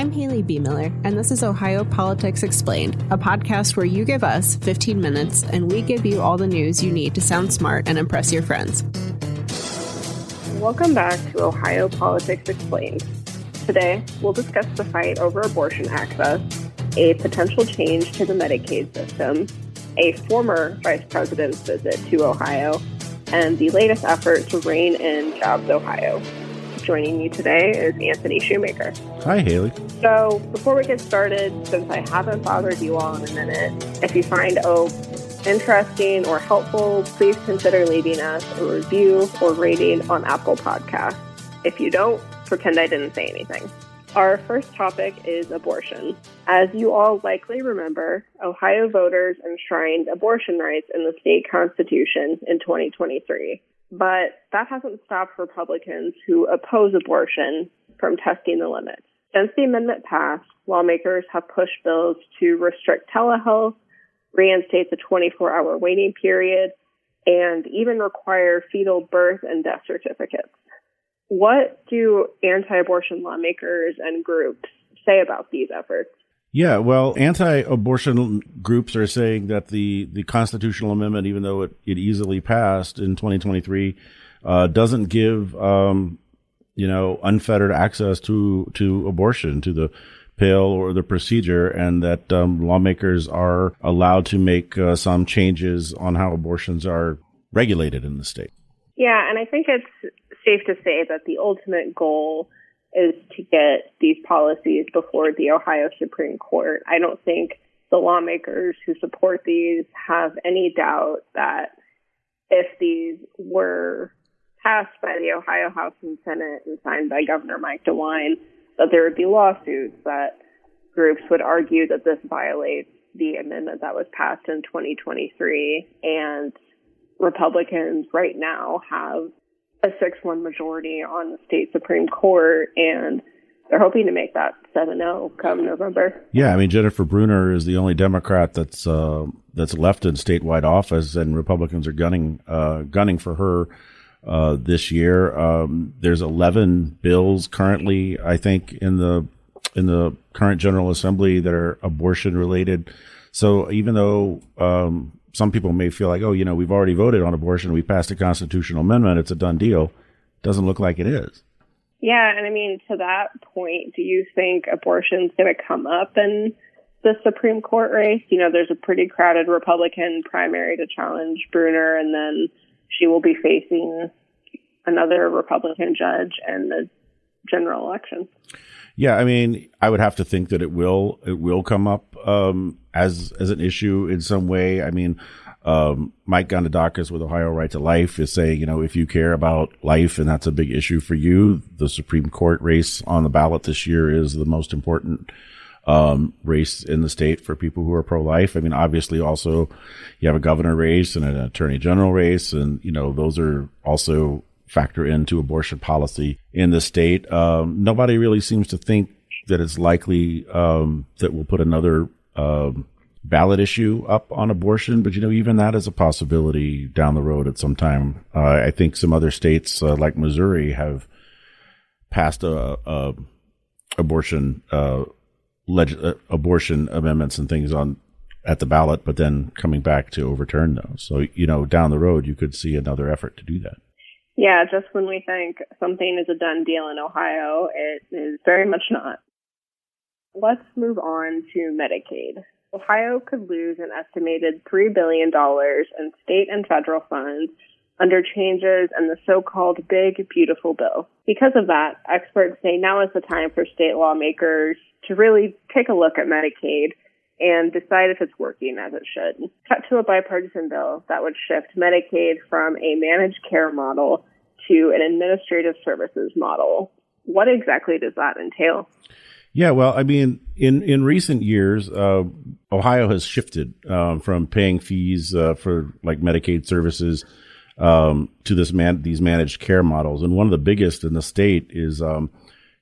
I'm Haley B. Miller, and this is Ohio Politics Explained, a podcast where you give us 15 minutes and we give you all the news you need to sound smart and impress your friends. Welcome back to Ohio Politics Explained. Today, we'll discuss the fight over abortion access, a potential change to the Medicaid system, a former vice president's visit to Ohio, and the latest effort to rein in JobsOhio. Joining you today is Anthony Shoemaker. Hi, Haley. So, before we get started, since I haven't bothered you all in a minute, if you find interesting or helpful, please consider leaving us a review or rating on Apple Podcasts. If you don't, pretend I didn't say anything. Our first topic is abortion. As you all likely remember, Ohio voters enshrined abortion rights in the state constitution in 2023. But that hasn't stopped Republicans who oppose abortion from testing the limits. Since the amendment passed, lawmakers have pushed bills to restrict telehealth, reinstate the 24-hour waiting period, and even require fetal birth and death certificates. What do anti-abortion lawmakers and groups say about these efforts? Yeah, well, anti-abortion groups are saying that the constitutional amendment, even though it easily passed in 2023, doesn't give, unfettered access to abortion, to the pill or the procedure, and that lawmakers are allowed to make some changes on how abortions are regulated in the state. Yeah, and I think it's safe to say that the ultimate goal is to get these policies before the Ohio Supreme Court. I don't think the lawmakers who support these have any doubt that if these were passed by the Ohio House and Senate and signed by Governor Mike DeWine, that there would be lawsuits, that groups would argue that this violates the amendment that was passed in 2023. And Republicans right now have a 6-1 majority on the state Supreme Court, and they're hoping to make that 7-0 come November. Yeah, I mean, Jennifer Brunner is the only Democrat that's left in statewide office, and Republicans are gunning for her this year. There's 11 bills currently, I think, in the current General Assembly that are abortion related. So even though some people may feel like, we've already voted on abortion, we passed a constitutional amendment, it's a done deal. Doesn't look like it is. Yeah, and I mean, to that point, do you think abortion's going to come up in the Supreme Court race? There's a pretty crowded Republican primary to challenge Brunner, and then she will be facing another Republican judge in the general election. Yeah, I mean, I would have to think that it will come up as an issue in some way. I mean, Mike Gondadakis with Ohio Right to Life is saying, if you care about life and that's a big issue for you, the Supreme Court race on the ballot this year is the most important race in the state for people who are pro-life. I mean, obviously also you have a governor race and an attorney general race, and, those are also factor into abortion policy in the state. Nobody really seems to think that it's likely that we'll put another ballot issue up on abortion, but even that is a possibility down the road at some time. I think some other states like Missouri have passed abortion amendments and things at the ballot, but then coming back to overturn those. So down the road you could see another effort to do that. Yeah, just when we think something is a done deal in Ohio, it is very much not. Let's move on to Medicaid. Ohio could lose an estimated $3 billion in state and federal funds under changes in the so-called Big Beautiful Bill. Because of that, experts say now is the time for state lawmakers to really take a look at Medicaid and decide if it's working as it should. Cut to a bipartisan bill that would shift Medicaid from a managed care model to an administrative services model. What exactly does that entail? Yeah, well, I mean, in recent years, Ohio has shifted from paying fees for like Medicaid services to these managed care models. And one of the biggest in the state is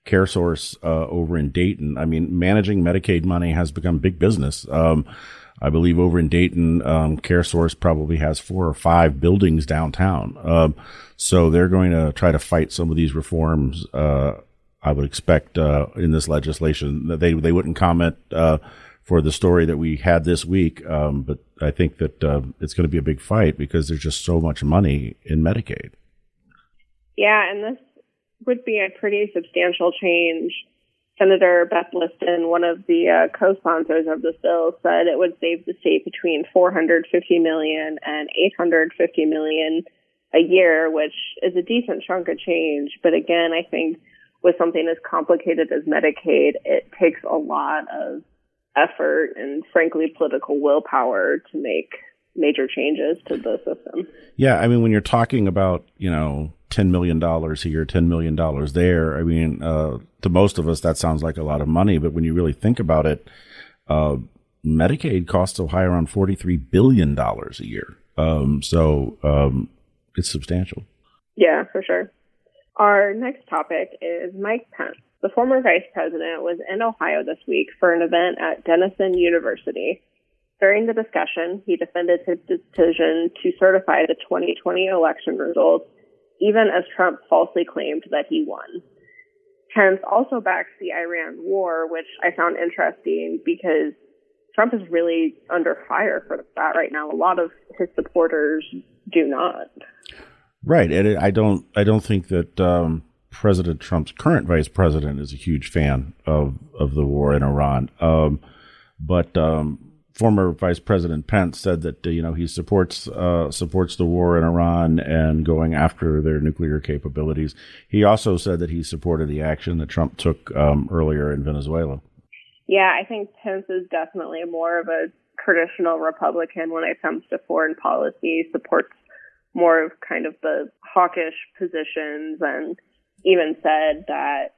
CareSource over in Dayton. I mean, managing Medicaid money has become big business. I believe over in Dayton, CareSource probably has 4 or 5 buildings downtown. So they're going to try to fight some of these reforms I would expect in this legislation that they wouldn't comment for the story that we had this week. But I think that it's going to be a big fight because there's just so much money in Medicaid. Yeah, and this would be a pretty substantial change. Senator Beth Liston, one of the co-sponsors of this bill, said it would save the state between $450 million and $850 million a year, which is a decent chunk of change. But again, I think with something as complicated as Medicaid, it takes a lot of effort and, frankly, political willpower to make major changes to the system. Yeah, I mean, when you're talking about, $10 million here, $10 million there, I mean, to most of us, that sounds like a lot of money. But when you really think about it, Medicaid costs Ohio around $43 billion a year. So it's substantial. Yeah, for sure. Our next topic is Mike Pence. The former vice president was in Ohio this week for an event at Denison University. During the discussion, he defended his decision to certify the 2020 election results, even as Trump falsely claimed that he won. Pence also backs the Iran war, which I found interesting because Trump is really under fire for that right now. A lot of his supporters do not. Right, and I don't think that President Trump's current vice president is a huge fan of the war in Iran. But former Vice President Pence said that he supports the war in Iran and going after their nuclear capabilities. He also said that he supported the action that Trump took earlier in Venezuela. Yeah, I think Pence is definitely more of a traditional Republican when it comes to foreign policy. Supports more of kind of the hawkish positions, and even said that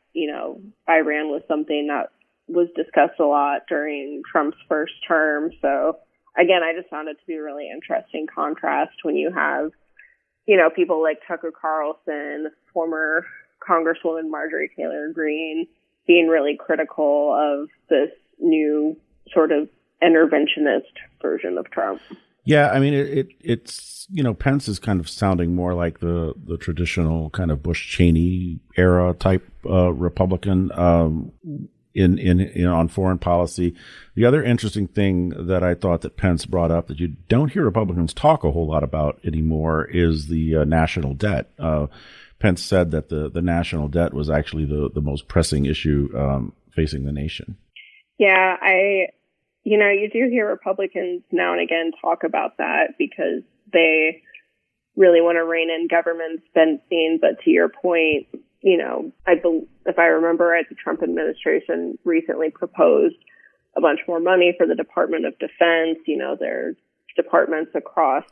Iran was something that was discussed a lot during Trump's first term. So again, I just found it to be a really interesting contrast when you have, people like Tucker Carlson, former Congresswoman Marjorie Taylor Greene, being really critical of this new sort of interventionist version of Trump. Yeah, I mean, it's Pence is kind of sounding more like the traditional kind of Bush-Cheney era type Republican in on foreign policy. The other interesting thing that I thought that Pence brought up that you don't hear Republicans talk a whole lot about anymore is the national debt. Pence said that the national debt was actually the most pressing issue facing the nation. Yeah, you do hear Republicans now and again talk about that because they really want to rein in government spending. But to your point, if I remember right, the Trump administration recently proposed a bunch more money for the Department of Defense. There's departments across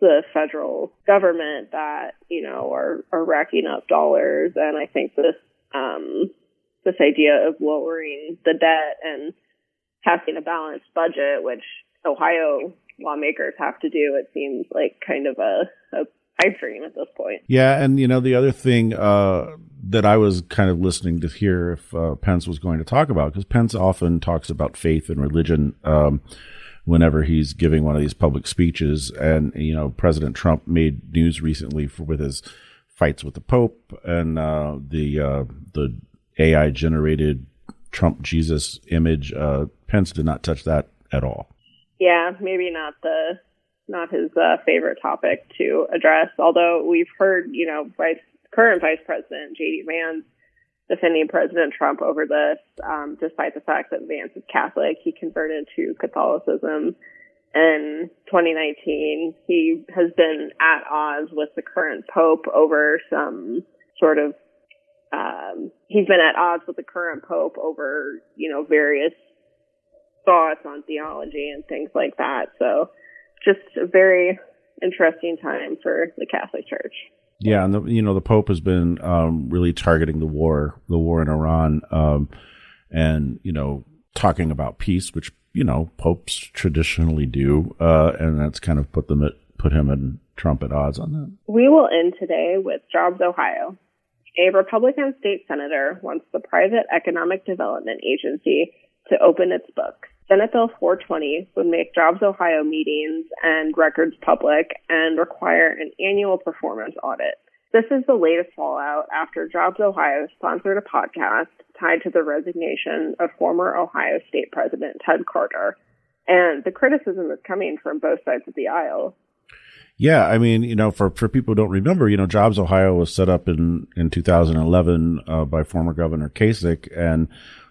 the federal government that, are racking up dollars. And I think this idea of lowering the debt and passing a balanced budget, which Ohio lawmakers have to do, it seems like kind of a pipe dream at this point. Yeah, and the other thing that I was kind of listening to hear if Pence was going to talk about, because Pence often talks about faith and religion whenever he's giving one of these public speeches, and President Trump made news recently with his fights with the Pope and the AI generated Trump Jesus image. Pence did not touch that at all. Yeah, maybe not his favorite topic to address. Although we've heard, current Vice President J.D. Vance defending President Trump over this, despite the fact that Vance is Catholic. He converted to Catholicism in 2019. He has been at odds with the current Pope over some sort of he's been at odds with the current Pope over, various thoughts on theology and things like that. So just a very interesting time for the Catholic Church. Yeah, and the Pope has been really targeting the war in Iran, and talking about peace, which popes traditionally do, and that's kind of put him and Trump at odds on that. We will end today with JobsOhio. A Republican state senator wants the private economic development agency to open its books. Senate Bill 420 would make JobsOhio meetings and records public and require an annual performance audit. This is the latest fallout after JobsOhio sponsored a podcast tied to the resignation of former Ohio State President Ted Carter. And the criticism is coming from both sides of the aisle. Yeah, I mean, for people who don't remember, JobsOhio was set up in 2011 by former Governor Kasich, and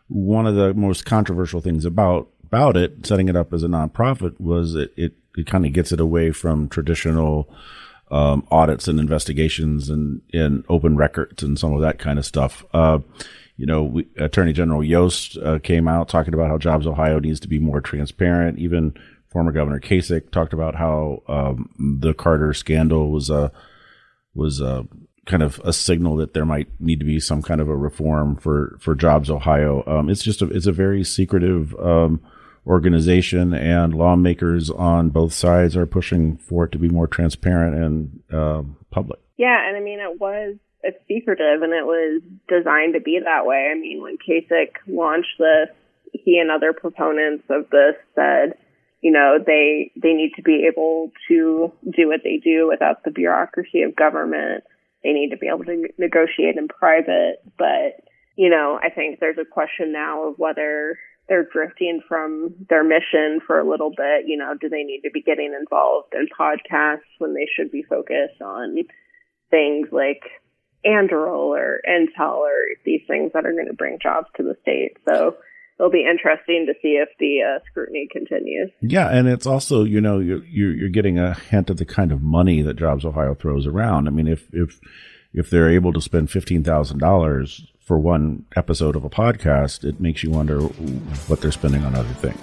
one of the most controversial things about it, setting it up as a nonprofit, was it kind of gets it away from traditional audits and investigations and open records and some of that kind of stuff. Attorney General Yost came out talking about how JobsOhio needs to be more transparent. Even former Governor Kasich talked about how the Carter scandal was kind of a signal that there might need to be some kind of a reform for JobsOhio. It's a very secretive organization, and lawmakers on both sides are pushing for it to be more transparent and public. Yeah, and I mean, it's secretive, and it was designed to be that way. I mean, when Kasich launched this, he and other proponents of this said, they need to be able to do what they do without the bureaucracy of government. They need to be able to negotiate in private. But, I think there's a question now of whether they're drifting from their mission for a little bit. Do they need to be getting involved in podcasts when they should be focused on things like Anduril or Intel or these things that are going to bring jobs to the state? So it'll be interesting to see if the scrutiny continues. Yeah, and it's also, you're getting a hint of the kind of money that JobsOhio throws around. I mean, if they're able to spend $15,000 for one episode of a podcast, it makes you wonder what they're spending on other things.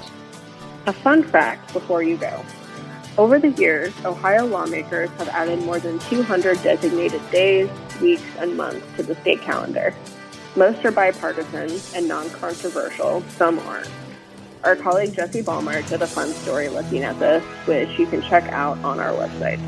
A fun fact before you go. Over the years, Ohio lawmakers have added more than 200 designated days, weeks, and months to the state calendar. Most are bipartisan and non-controversial, some aren't. Our colleague Jesse Ballmer did a fun story looking at this, which you can check out on our website.